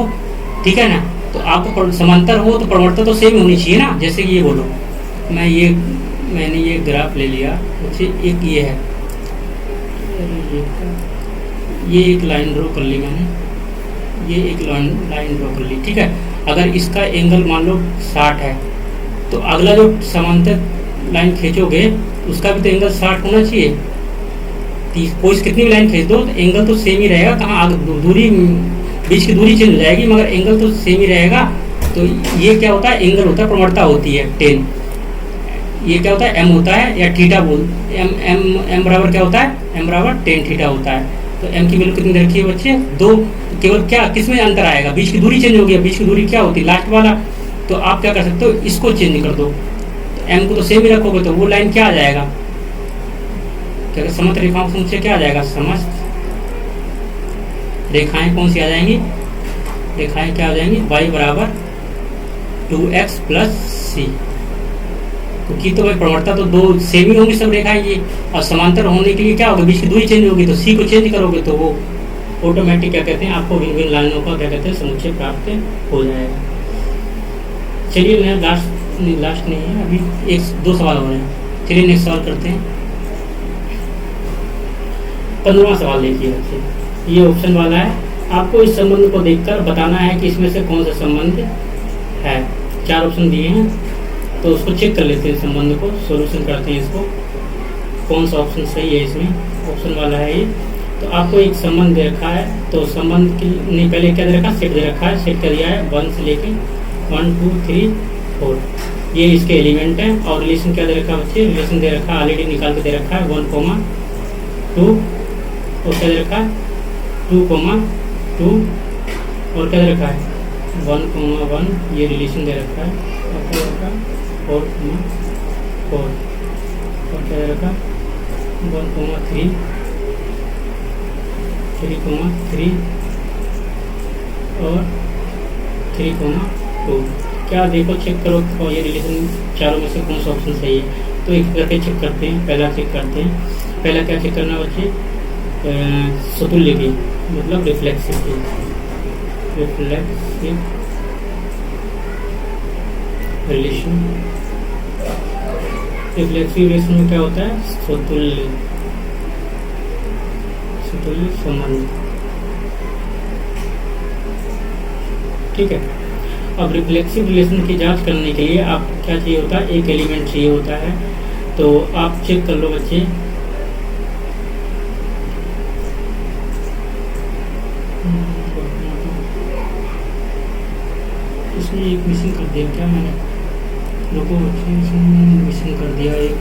ठीक है ना। तो आपको समांतर हो तो प्रवणता तो सेम होनी चाहिए ना। जैसे कि ये बोलो, मैंने ये ग्राफ ले लिया, मुझे एक ये है, ये एक लाइन ड्रॉ कर ली मैंने, ये एक लाइन ड्रॉ कर ली, ठीक है। अगर इसका एंगल मान लो 60 है, तो अगला जो समांतर लाइन खींचोगे उसका भी तो एंगल 60 होना चाहिए। कोई कितनी भी लाइन खींच दो तो एंगल तो सेम ही रहेगा, कहाँ दूरी, बीच की दूरी चेंज हो जाएगी मगर एंगल तो सेम ही रहेगा। तो ये क्या होता है, एंगल होता है, प्रवणता होती है 10। ये क्या होता है, m होता है या थीटा बोल, m बराबर क्या होता है, m बराबर 10 थीटा होता है। तो m की वैल्यू कितनी रखी है बच्चे, 2। केवल क्या, किसमें अंतर आएगा, बीच की दूरी चेंज हो गई। बीच की दूरी क्या होती है, लास्ट वाला। तो आप क्या कर सकते हो, इसको चेंज कर दो, तो m को तो सेम ही रखोगे तो वो लाइन क्या आ जाएगा, क्या समस्त रेखाओं का समुच्चय क्या आ जाएगा, समस्त रेखाएं कौन सी आ जाएंगी, रेखाएं क्या आ जाएंगी, y बराबर 2x + c। क्योंकि तो भाई प्रवणता तो 2 सेम ही होंगी सब रेखाएं ये, और समांतर होने के लिए क्या होगा, बीच की दूरी चेंज होगी। तो c को चेंज करोगे तो वो ऑटोमेटिक क्या कहते हैं, आपको भिन्न भिन्न लाइनों का क्या कहते हैं, समुच्चय प्राप्त हो जाएगा। चलिए लास्ट नहीं है, अभी 1-2 सवाल हो रहे हैं। चलिए नेक्स्ट सवाल करते हैं। 15वां सवाल देखिए बच्चे, ये ऑप्शन वाला है। आपको इस संबंध को देखकर बताना है कि इसमें से कौन सा संबंध है। 4 ऑप्शन दिए हैं, तो उसको चेक कर लेते हैं, संबंध को सॉल्यूशन करते हैं, इसको कौन सा ऑप्शन सही है। इसमें ऑप्शन वाला है ये। तो आपको एक संबंध दे रखा है, तो संबंध की नहीं, पहले क्या दे रखा है, सेट दे रखा है। सेट क्या दिया है, 1 से लेके 1 2 3 4, ये इसके एलिमेंट हैं। और रिलेशन क्या दे रखा है बच्चे, रिलेशन दे रखा है, ऑलरेडी निकाल के दे रखा है 1, 2, और क्या दे रखा है 2, 2, और क्या दे रखा है 1, 1, ये रिलेशन दे रखा है। और क्या दे रखा है 4, 4, और क्या दे रखा 1, 3, 3, 3 और 3, 2। क्या देखो, चेक करो और ये रिलेशन चारों में से कौन सा ऑप्शन सही है। तो एक करके चेक करते हैं। पहला चेक करते हैं, पहला क्या चेक करना बच्चे, सतुल्य की मतलब रिफ्लेक्सिव की, रिफ्लेक्सिव रिलेशन। रिफ्लेक्सिव रिलेशन में क्या होता है, सतुल्य संबंध। ठीक है। अब रिफ्लेक्सिव रिलेशन की जांच करने के लिए आपको क्या चाहिए होता है, एक एलिमेंट चाहिए होता है। तो आप चेक कर लो बच्चे, इसमें एक मिसिंग कर दिया क्या मैंने, रुको बच्चे, इसमें मिसिंग कर दिया एक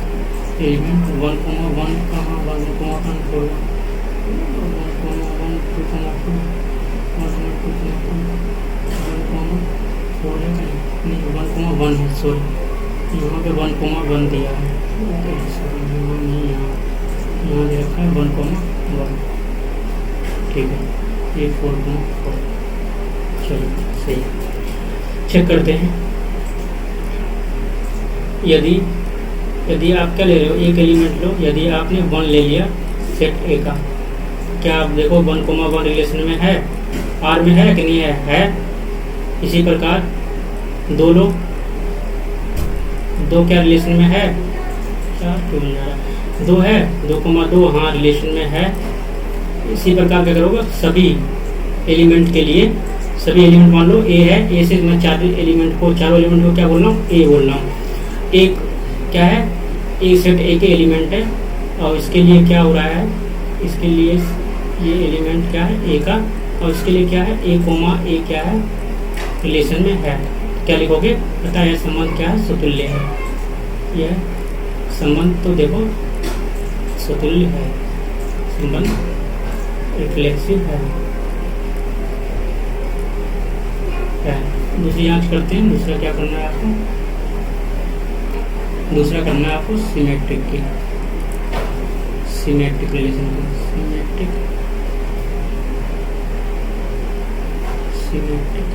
एलिमेंट 1,1 कहाँ, 1,1 1,1 है, सॉरी यहाँ पे 1,1 दिया है, यहाँ नहीं, यहाँ दे रखा है 1,1। ठीक है, ये 4,4। चलो सही है। चेक करते हैं, यदि आप क्या ले रहे हो, एक एलिमेंट लो। यदि आपने 1 ले लिया सेट ए का, क्या आप देखो 1,1 रिलेशन में है, आर में है कि नहीं है? इसी प्रकार 2 लो, 2 क्या रिलेशन में है, 2 है, 2,2 हाँ रिलेशन में है। इसी प्रकार क्या करोगे, सभी एलिमेंट के लिए, सभी एलिमेंट मान लो ए है, ए से मैं चारों एलिमेंट को क्या बोल रहा हूँ, ए बोल रहा हूँ। एक क्या है, ए सेट ए के एलिमेंट है, और इसके लिए क्या हो रहा है, इसके लिए ये एलिमेंट क्या है, ए का, और इसके लिए क्या है, ए कोमा ए क्या है, रिलेशन में है। क्या लिखोगे, पता है संबंध क्या है, सतुल्य है। यह संबंध तो देखो सतुल्य है, संबंध रिफ्लेक्सिव है। दूसरी जांच करते हैं। दूसरा क्या करना है आपको, दूसरा करना है आपको सिमेट्रिक की, सिमेट्रिक रिलेशन की, सिमेट्रिक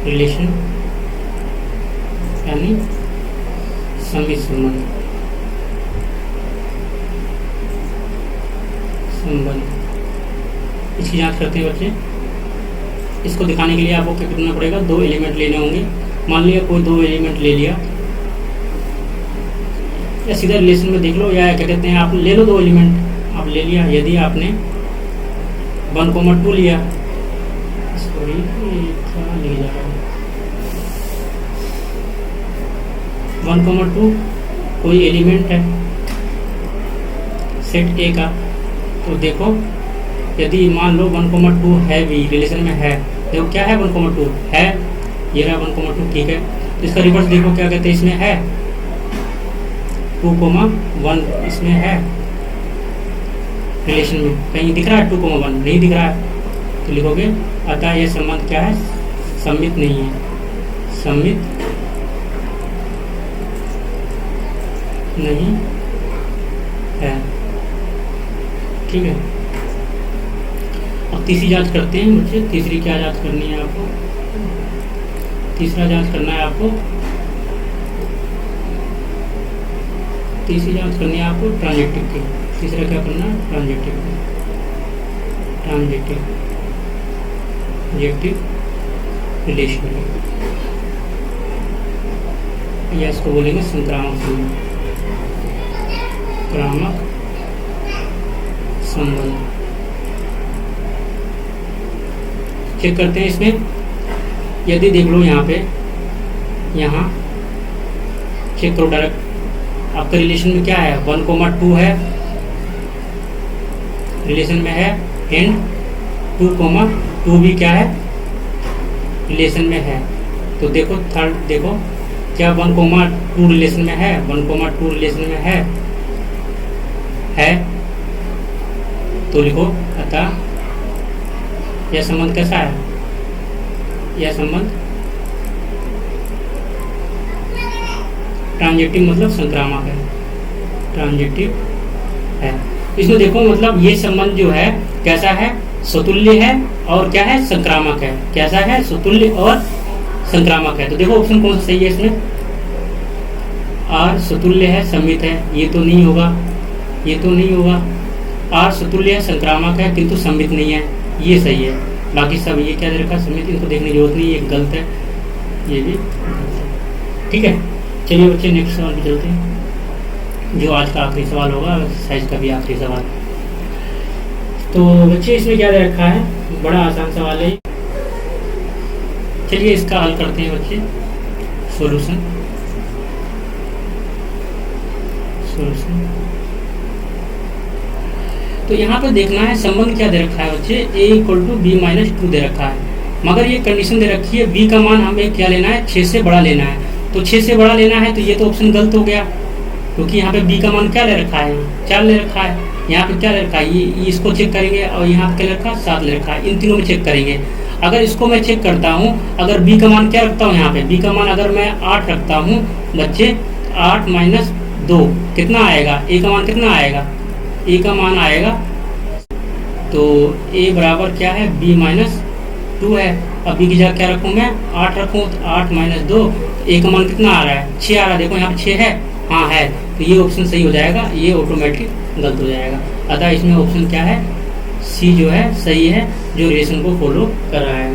रिलेशन यानी समित संबंध, इसकी जांच करते हैं बच्चे। इसको दिखाने के लिए आपको क्या करना पड़ेगा, 2 एलिमेंट लेने होंगे। मान लिया कोई 2 एलिमेंट ले लिया, या सीधा रिलेशन में देख लो, या क्या कहते हैं, आप ले लो 2 एलिमेंट आप ले लिया। यदि आपने 1,2 लिया, सॉरी ले जा रहा है, 1,2 कोई एलिमेंट है सेट ए का, तो देखो यदि मान लो 1,2 है भी रिलेशन में है, देखो क्या है 1,2 है, ये रहा 1,2। ठीक है, तो इसका रिवर्स देखो क्या कहते हैं, इसमें है 2,1 इसमें है रिलेशन में, कहीं दिख रहा है 2,1 नहीं दिख रहा है, तो लिखोगे अतः यह संबंध क्या है, सम्मित नहीं है, सम्मित नहीं है। ठीक है। अब तीसरी जांच करते हैं बच्चे। तीसरी क्या जांच करनी है आपको, तीसरा जांच करना है आपको, तीसरी जांच करनी है आपको ट्रांजिटिव की। तीसरा क्या करना है, ट्रांजिटिव, ट्रांजिटिव रिलेशन, या इसको बोलेंगे संक्रामक संबंध, संक्रामक संबंध। चेक करते हैं इसमें। यदि देख लो यहाँ पे, यहाँ चेक करो डायरेक्ट, आपका रिलेशन में क्या है, 1,2 है रिलेशन में है, एंड 2,2 भी क्या है रिलेशन में है। तो देखो थर्ड देखो, क्या 1,2 रिलेशन में है, 1,2 रिलेशन में है तो लिखो अतः यह संबंध कैसा है, यह संबंध ट्रांजिटिव मतलब संक्रामक है, ट्रांजिटिव है। इसमें देखो मतलब ये संबंध जो है कैसा है, सतुल्य है और क्या है, संक्रामक है। कैसा है, सतुल्य और संक्रामक है। तो देखो ऑप्शन कौन सा सही है इसमें, आर सतुल्य है, सममित है, ये तो नहीं होगा, ये तो नहीं होगा। आर सतुल्य है, संक्रामक है, किंतु सममित नहीं है, ये सही है। बाकी सब ये क्या दे रखा है, सममित, इनको देखने की जरूरत नहीं, ये गलत है, ये भी गलत है। ठीक है, चलिए बच्चे नेक्स्ट सवाल पे चलते हैं, जो आज का आखिरी सवाल होगा, एक्सरसाइज का भी आखिरी सवाल। तो बच्चे इसमें क्या दे रखा है, बड़ा आसान सवाल है। चलिए इसका हल करते हैं बच्चे, सॉल्यूशन। तो यहाँ पर देखना है संबंध क्या दे रखा है बच्चे, a equal to B minus 2 दे रखा है, मगर ये कंडीशन दे रखी है b का मान हमें क्या लेना है, 6 से बड़ा लेना है। तो 6 से बड़ा लेना है, तो ये तो ऑप्शन गलत हो गया, क्योंकि यहाँ पे b का मान क्या ले रखा है, 4 ले रखा है। यहाँ पे क्या ले रखा है, ये इसको चेक करेंगे, और यहाँ पे क्या ले रखा है, 7 ले रखा है। इन तीनों में चेक करेंगे। अगर इसको मैं चेक करता हूँ, अगर b का मान क्या रखता हूँ, यहाँ पे b का मान अगर मैं 8 रखता हूँ बच्चे, 8 माइनस 2 कितना आएगा, a का मान कितना आएगा, a का मान आएगा, तो a बराबर क्या है, b माइनस 2 है। अब b की जगह क्या रखूँ मैं, 8 रखूँ, तो 8 माइनस 2, a का मान कितना आ रहा है, 6 आ रहा है। देखो यहाँ पे 6 है, हाँ है, तो ये ऑप्शन सही हो जाएगा, ये ऑटोमेटिक गलत हो जाएगा। अतः इसमें ऑप्शन क्या है, सी जो है सही है, जो रिलेशन को फॉलो कर रहा है।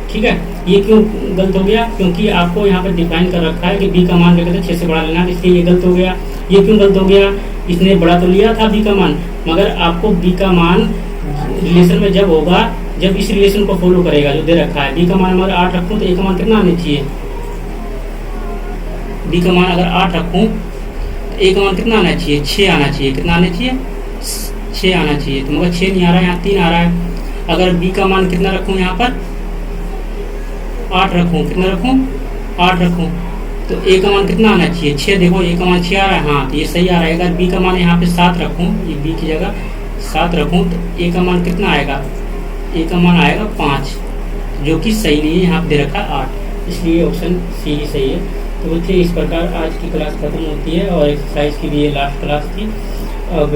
ठीक है, ये क्यों गलत हो गया, क्योंकि आपको यहाँ पे डिफाइन कर रखा है कि b का मान क्या कहते हैं, 6 से बड़ा लेना है, इसलिए ये गलत हो गया। ये क्यों गलत हो गया, इसने बड़ा तो लिया था b का मान, मगर आपको b का मान रिलेशन में जब होगा, जब इस रिलेशन को फॉलो करेगा जो दे रखा है। b का मान अगर 8 रखूँ तो a का मान कितना आना चाहिए, b का मान अगर 8 रखूँ तो a का मान कितना आना चाहिए, 6 आना चाहिए। कितना आना चाहिए, 6 आना चाहिए, तो मगर 6 नहीं आ रहा है, यहाँ 3 आ रहा है। अगर b का मान कितना रखूँ, यहाँ पर 8 रखूँ, कितना रखूँ, 8 रखूँ, तो a का मान कितना आना चाहिए, 6। देखो a का मान 6 आ रहा है, हाँ, तो ये सही आ रहा है। अगर b का मान यहाँ पे 7 रखूँ, ये b की जगह 7 रखूँ, तो a का मान कितना आएगा, a का मान आएगा 5, जो कि सही नहीं है, यहाँ पे दे रखा है 8, इसलिए ऑप्शन सी ही सही है। तो बच्चे इस प्रकार आज की क्लास खत्म होती है, और एक्सरसाइज की भी ये लास्ट क्लास थी। अब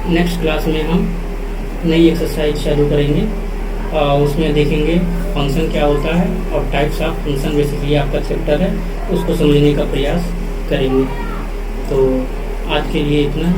नेक्स्ट क्लास में हम नई एक्सरसाइज चालू करेंगे, उसमें देखेंगे फंक्शन क्या होता है, और टाइप्स ऑफ फंक्शन बेसिकली आपका चैप्टर है, उसको समझने का प्रयास करेंगे। तो आज के लिए इतना।